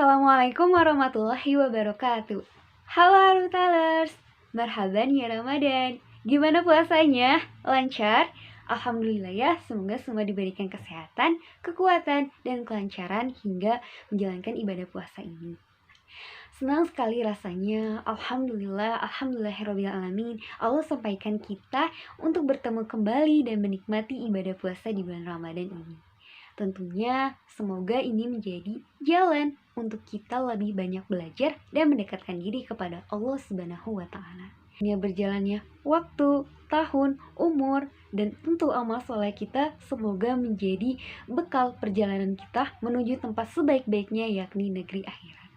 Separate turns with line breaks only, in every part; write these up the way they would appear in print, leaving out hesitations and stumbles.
Assalamualaikum warahmatullahi wabarakatuh. Halo Arutalers, marhaban ya Ramadan. Gimana puasanya? Lancar? Alhamdulillah ya, semoga semua diberikan kesehatan, kekuatan, dan kelancaran hingga menjalankan ibadah puasa ini. Senang sekali rasanya, Alhamdulillahirrabbilalamin, Allah sampaikan kita untuk bertemu kembali dan menikmati ibadah puasa di bulan Ramadan ini. Tentunya semoga ini menjadi jalan untuk kita lebih banyak belajar dan mendekatkan diri kepada Allah Subhanahu wa Ta'ala. Ini berjalannya waktu, tahun, umur, dan tentu amal soleh kita semoga menjadi bekal perjalanan kita menuju tempat sebaik-baiknya, yakni negeri akhirat.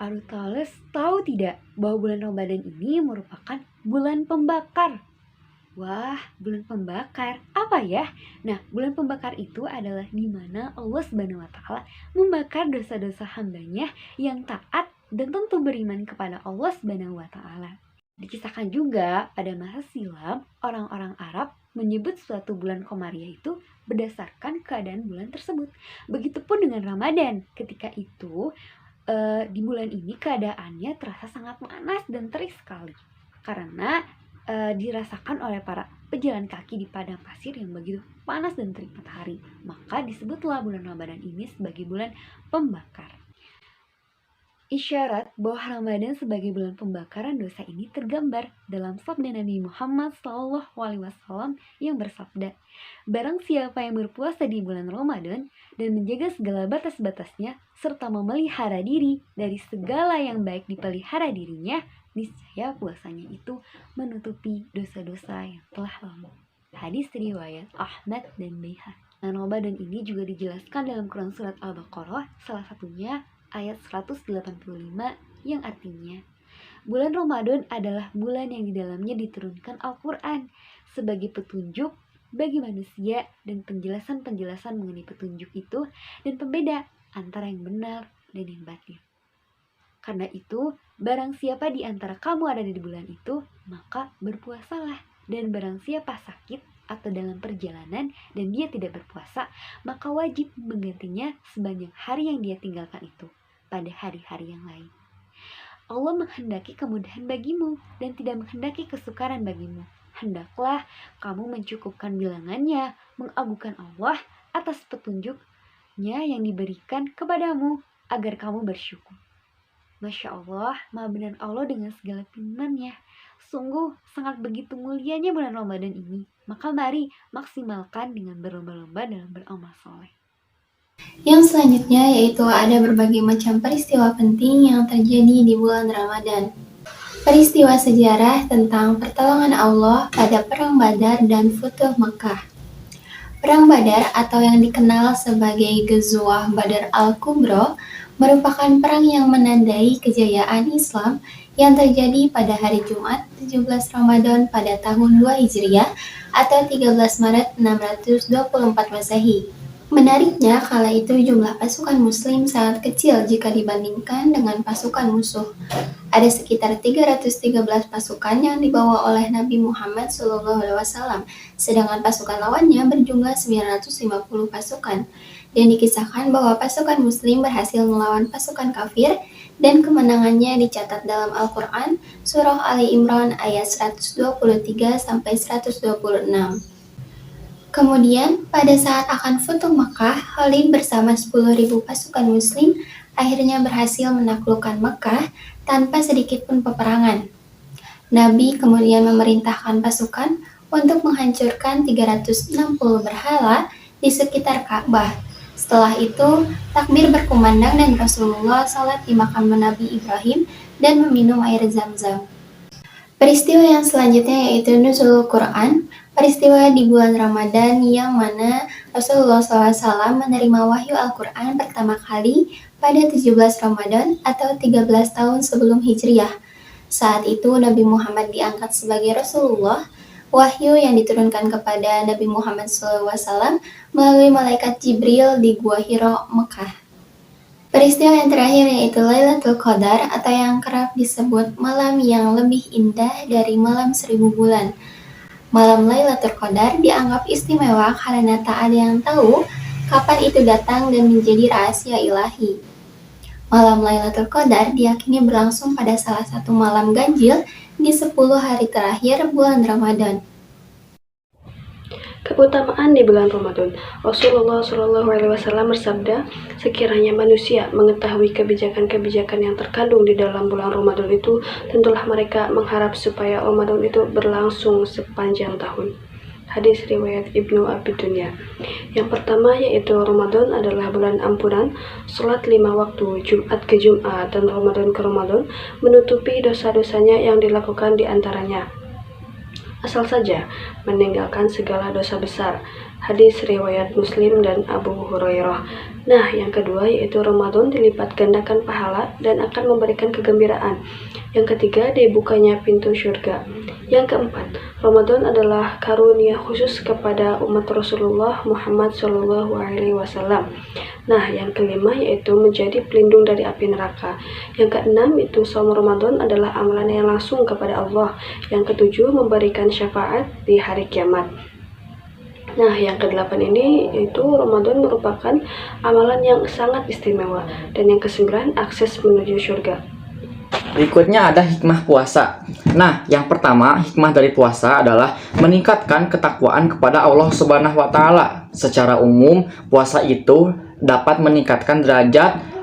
Arutales tahu tidak bahwa bulan Ramadan ini merupakan bulan pembakar? Wah, bulan pembakar. Apa ya? Nah, bulan pembakar itu adalah di mana Allah Subhanahu wa Ta'ala membakar dosa-dosa hambanya yang taat dan tentu beriman kepada Allah Subhanahu wa Ta'ala. Dikisahkan juga pada masa silam, orang-orang Arab menyebut suatu bulan Komariah itu berdasarkan keadaan bulan tersebut. Begitupun dengan Ramadan. Ketika itu, di bulan ini keadaannya terasa sangat panas dan terik sekali. Karena dirasakan oleh para pejalan kaki di padang pasir yang begitu panas dan terik matahari. Maka disebutlah bulan Ramadan ini sebagai bulan pembakar. Isyarat bahwa Ramadan sebagai bulan pembakaran dosa ini tergambar dalam sabda Nabi Muhammad SAW yang bersabda, "Barang siapa yang berpuasa di bulan Ramadan dan menjaga segala batas-batasnya serta memelihara diri dari segala yang baik dipelihara dirinya, niscaya puasanya itu menutupi dosa-dosa yang telah lalu." Hadis riwayat Ahmad dan Baihaqi. Nah, Ramadan ini juga dijelaskan dalam Quran surat Al-Baqarah, salah satunya ayat 185 yang artinya, bulan Ramadan adalah bulan yang di dalamnya diturunkan Al-Quran sebagai petunjuk bagi manusia dan penjelasan-penjelasan mengenai petunjuk itu dan pembeda antara yang benar dan yang batil. Karena itu, barang siapa di antara kamu ada di bulan itu, maka berpuasalah. Dan barang siapa sakit atau dalam perjalanan dan dia tidak berpuasa, maka wajib menggantinya sebanyak hari yang dia tinggalkan itu pada hari-hari yang lain. Allah menghendaki kemudahan bagimu dan tidak menghendaki kesukaran bagimu. Hendaklah kamu mencukupkan bilangannya, mengagungkan Allah atas petunjuknya yang diberikan kepadamu agar kamu bersyukur. Masya Allah, maha benar Allah dengan segala firman-Nya. Sungguh sangat begitu mulianya bulan Ramadan ini. Maka mari maksimalkan dengan berlomba-lomba dalam beramal soleh.
Yang selanjutnya yaitu ada berbagai macam peristiwa penting yang terjadi di bulan Ramadan. Peristiwa sejarah tentang pertolongan Allah pada Perang Badar dan Futuh Mekah. Perang Badar atau yang dikenal sebagai Ghazwah Badar Al-Kubra merupakan perang yang menandai kejayaan Islam yang terjadi pada hari Jumat 17 Ramadan pada tahun 2 Hijriah atau 13 Maret 624 Masehi. Menariknya, kala itu jumlah pasukan muslim sangat kecil jika dibandingkan dengan pasukan musuh. Ada sekitar 313 pasukan yang dibawa oleh Nabi Muhammad SAW, sedangkan pasukan lawannya berjumlah 950 pasukan. Dan dikisahkan bahwa pasukan muslim berhasil melawan pasukan kafir dan kemenangannya dicatat dalam Al-Quran Surah Ali Imran ayat 123-126. Kemudian, pada saat akan Futuh Mekah, Khalid bersama 10.000 pasukan muslim akhirnya berhasil menaklukkan Mekah tanpa sedikit pun peperangan. Nabi kemudian memerintahkan pasukan untuk menghancurkan 360 berhala di sekitar Ka'bah. Setelah itu, takbir berkumandang dan Rasulullah salat di makam Nabi Ibrahim dan meminum air Zam-Zam. Peristiwa yang selanjutnya yaitu Nuzulul Quran, peristiwa di bulan Ramadan yang mana Rasulullah SAW menerima wahyu Al-Quran pertama kali pada 17 Ramadan atau 13 tahun sebelum Hijriah. Saat itu Nabi Muhammad diangkat sebagai Rasulullah. Wahyu yang diturunkan kepada Nabi Muhammad SAW melalui malaikat Jibril di Gua Hiro, Mekah. Peristiwa yang terakhir yaitu Lailatul Qadar atau yang kerap disebut malam yang lebih indah dari malam 1000 bulan. Malam Lailatul Qadar dianggap istimewa karena tak ada yang tahu kapan itu datang dan menjadi rahasia ilahi. Malam Lailatul Qadar diyakini berlangsung pada salah satu malam ganjil di 10 hari terakhir bulan Ramadan.
Keutamaan di bulan Ramadan. Rasulullah SAW bersabda, sekiranya manusia mengetahui kebijakan-kebijakan yang terkandung di dalam bulan Ramadan itu, tentulah mereka mengharap supaya Ramadan itu berlangsung sepanjang tahun. Hadis riwayat Ibnu Abi Dunya. Yang pertama yaitu Ramadan adalah bulan ampunan, sholat 5 waktu Jumat ke Jumat dan Ramadan ke Ramadan menutupi dosa-dosanya yang dilakukan di antaranya. Asal saja meninggalkan segala dosa besar. Hadis riwayat Muslim dan Abu Hurairah. Nah, yang kedua yaitu Ramadan dilipat gandakan pahala dan akan memberikan kegembiraan. Yang ketiga, dibukanya pintu surga. Yang keempat, Ramadan adalah karunia khusus kepada umat Rasulullah Muhammad SAW. Nah, yang kelima yaitu menjadi pelindung dari api neraka. Yang keenam itu saum Ramadan adalah amalan yang langsung kepada Allah. Yang ketujuh, memberikan syafaat di hari kiamat. Nah, yang kedelapan ini itu Ramadan merupakan amalan yang sangat istimewa. Dan yang kesembilan, akses menuju surga.
Berikutnya ada hikmah puasa. Nah, yang pertama, hikmah dari puasa adalah meningkatkan ketakwaan kepada Allah Subhanahu wa taala. Secara umum, puasa itu dapat meningkatkan derajat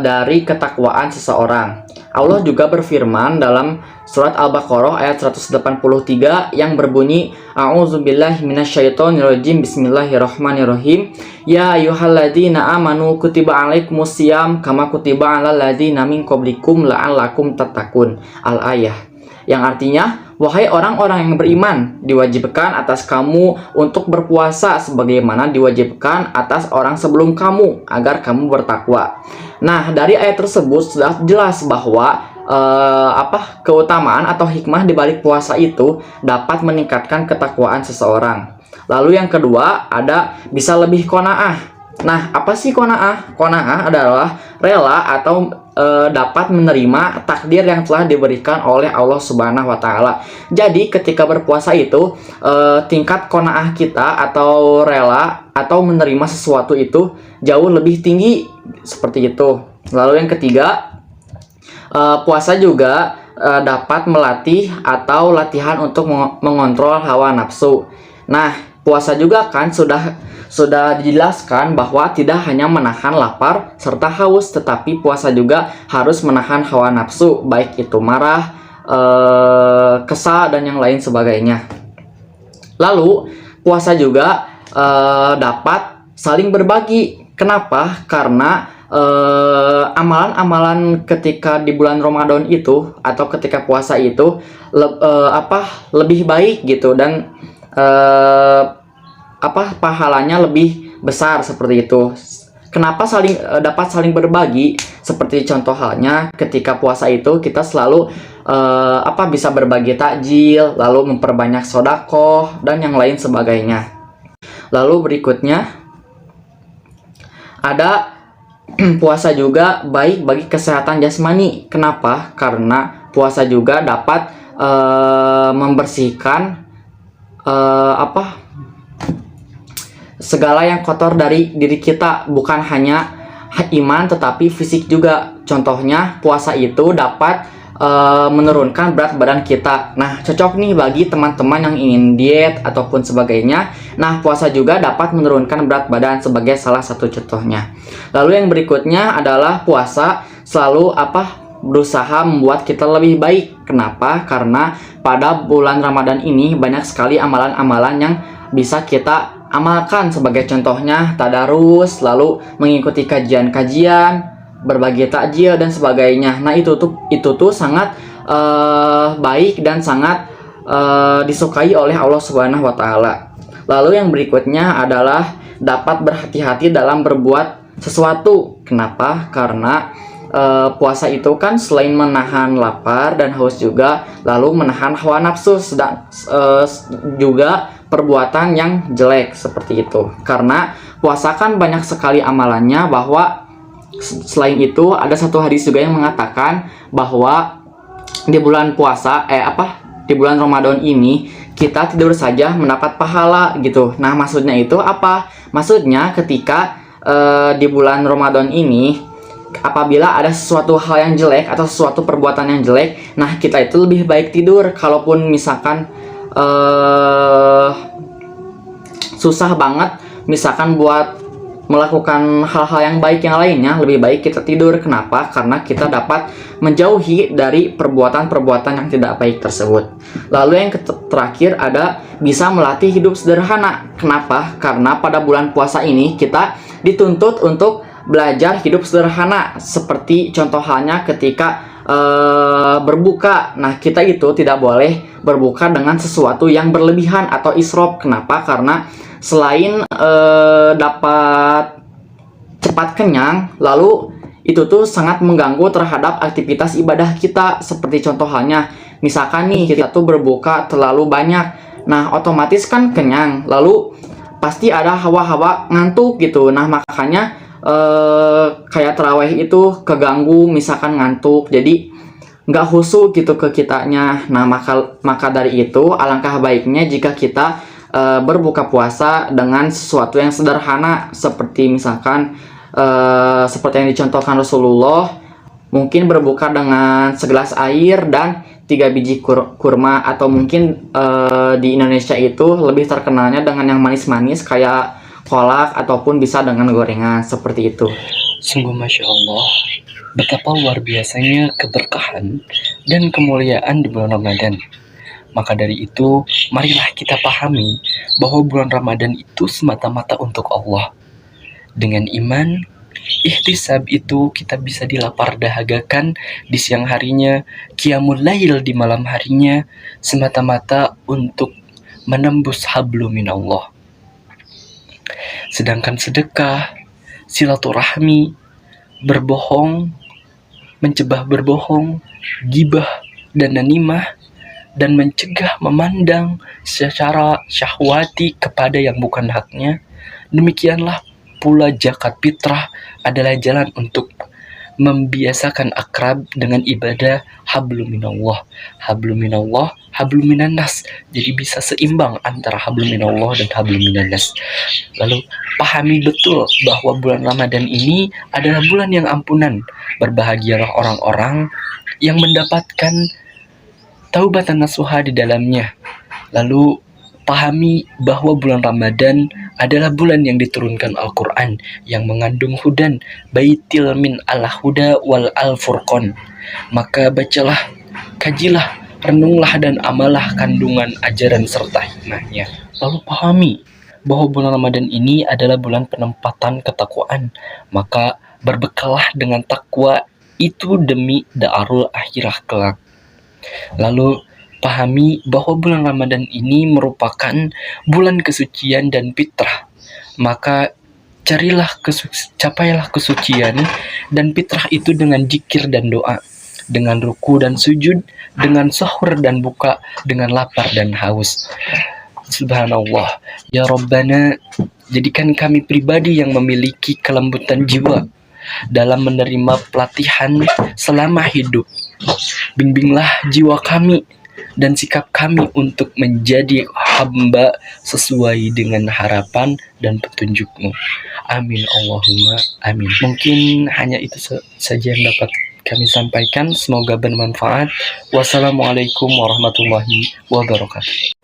dari ketakwaan seseorang. Allah juga berfirman dalam surat Al-Baqarah ayat 183 yang berbunyi, A'udzubillahi minasyaitonirrajim, bismillahirrahmanirrahim. Ya ayyuhalladzina amanu kutiba alaikumusiyam kama kutiba alal ladzina min qablikum la'allakum tattaqun. Al-ayah. Yang artinya, wahai orang-orang yang beriman, diwajibkan atas kamu untuk berpuasa sebagaimana diwajibkan atas orang sebelum kamu agar kamu bertakwa. Nah, dari ayat tersebut sudah jelas bahwa keutamaan atau hikmah di balik puasa itu dapat meningkatkan ketakwaan seseorang. Lalu yang kedua, ada bisa lebih qanaah. Nah, apa sih qanaah? Qanaah adalah rela atau dapat menerima takdir yang telah diberikan oleh Allah Subhanahu wa taala. Jadi ketika berpuasa itu tingkat qanaah kita atau rela atau menerima sesuatu itu jauh lebih tinggi seperti itu. Lalu yang ketiga, puasa juga dapat melatih atau latihan untuk mengontrol hawa nafsu. Nah, puasa juga kan sudah dijelaskan bahwa tidak hanya menahan lapar serta haus, tetapi puasa juga harus menahan hawa nafsu, baik itu marah, kesal, dan yang lain sebagainya. Lalu, puasa juga dapat saling berbagi. Kenapa? Karena amalan-amalan ketika di bulan Ramadan itu atau ketika puasa itu lebih baik gitu, dan pahalanya lebih besar seperti itu. Kenapa dapat saling berbagi? Seperti contoh halnya ketika puasa itu kita selalu bisa berbagi takjil, lalu memperbanyak sedekah dan yang lain sebagainya. Lalu berikutnya ada puasa juga baik bagi kesehatan jasmani. Kenapa? Karena puasa juga dapat membersihkan segala yang kotor dari diri kita, bukan hanya iman tetapi fisik juga. Contohnya puasa itu dapat menurunkan berat badan kita. Nah, cocok nih bagi teman-teman yang ingin diet ataupun sebagainya. Nah, puasa juga dapat menurunkan berat badan sebagai salah satu contohnya. Lalu yang berikutnya adalah puasa selalu berusaha membuat kita lebih baik. Kenapa? Karena pada bulan Ramadan ini banyak sekali amalan-amalan yang bisa kita amalkan, sebagai contohnya tadarus, lalu mengikuti kajian-kajian, berbagi takjil dan sebagainya. Nah, itu tuh sangat baik dan sangat disukai oleh Allah Subhanahu wa taala. Lalu yang berikutnya adalah dapat berhati-hati dalam berbuat sesuatu. Kenapa? Karena puasa itu kan selain menahan lapar dan haus juga, lalu menahan hawa nafsu, juga perbuatan yang jelek seperti itu. Karena puasa kan banyak sekali amalannya, bahwa selain itu ada satu hadis juga yang mengatakan bahwa di bulan puasa di bulan Ramadan ini kita tidur saja mendapat pahala gitu. Nah, maksudnya itu apa? Maksudnya ketika di bulan Ramadan ini apabila ada sesuatu hal yang jelek atau sesuatu perbuatan yang jelek, nah kita itu lebih baik tidur. Kalaupun misalkan susah banget misalkan buat melakukan hal-hal yang baik yang lainnya, lebih baik kita tidur. Kenapa? Karena kita dapat menjauhi dari perbuatan-perbuatan yang tidak baik tersebut. Lalu yang terakhir ada bisa melatih hidup sederhana. Kenapa? Karena pada bulan puasa ini kita dituntut untuk belajar hidup sederhana. Seperti contoh halnya ketika berbuka. Nah, kita itu tidak boleh berbuka dengan sesuatu yang berlebihan atau israf. Kenapa? Karena selain dapat cepat kenyang, lalu itu tuh sangat mengganggu terhadap aktivitas ibadah kita. Seperti contoh halnya, misalkan nih kita tuh berbuka terlalu banyak, nah otomatis kan kenyang, lalu pasti ada hawa-hawa ngantuk gitu. Nah makanya kayak tarawih itu keganggu, misalkan ngantuk, jadi nggak khusyuk gitu ke kitanya. Nah maka dari itu alangkah baiknya jika kita berbuka puasa dengan sesuatu yang sederhana, seperti misalkan seperti yang dicontohkan Rasulullah, mungkin berbuka dengan segelas air dan 3 biji kurma, atau mungkin di Indonesia itu lebih terkenalnya dengan yang manis-manis kayak kolak, ataupun bisa dengan gorengan, seperti itu.
Sungguh Masya Allah, betapa luar biasanya keberkahan dan kemuliaan di bulan Ramadan. Maka dari itu, marilah kita pahami bahwa bulan Ramadan itu semata-mata untuk Allah. Dengan iman, ihtisab itu kita bisa dilapardahagakan di siang harinya, qiyamul lail di malam harinya, semata-mata untuk menembus hablum minallah. Sedangkan sedekah, silaturahmi, berbohong, mencegah berbohong, gibah, dan namimah, dan mencegah memandang secara syahwati kepada yang bukan haknya, demikianlah pula zakat fitrah adalah jalan untuk membiasakan akrab dengan ibadah hablum minallah, hablum minallah, hablum minannas. Jadi bisa seimbang antara hablum minallah dan hablum minannas. Lalu pahami betul bahwa bulan Ramadan ini adalah bulan yang ampunan. Berbahagialah orang-orang yang mendapatkan taubatan nasuha di dalamnya. Lalu pahami bahwa bulan Ramadan adalah bulan yang diturunkan Al-Quran yang mengandung hudan, baitil min al-huda wal al-furqan. Maka bacalah, kajilah, renunglah dan amalah kandungan ajaran serta hikmahnya. Lalu pahami bahwa bulan Ramadan ini adalah bulan penempatan ketakwaan. Maka berbekallah dengan takwa itu demi darul akhirah kelak. Lalu pahami bahwa bulan Ramadan ini merupakan bulan kesucian dan fitrah. Maka capailah kesucian dan fitrah itu dengan zikir dan doa, dengan ruku dan sujud, dengan sahur dan buka, dengan lapar dan haus. Subhanallah, ya Rabbana, jadikan kami pribadi yang memiliki kelembutan jiwa dalam menerima pelatihan selama hidup. Bimbinglah jiwa kami dan sikap kami untuk menjadi hamba sesuai dengan harapan dan petunjuk-Mu. Amin Allahumma amin. Mungkin hanya itu saja yang dapat kami sampaikan. Semoga bermanfaat. Wassalamualaikum warahmatullahi wabarakatuh.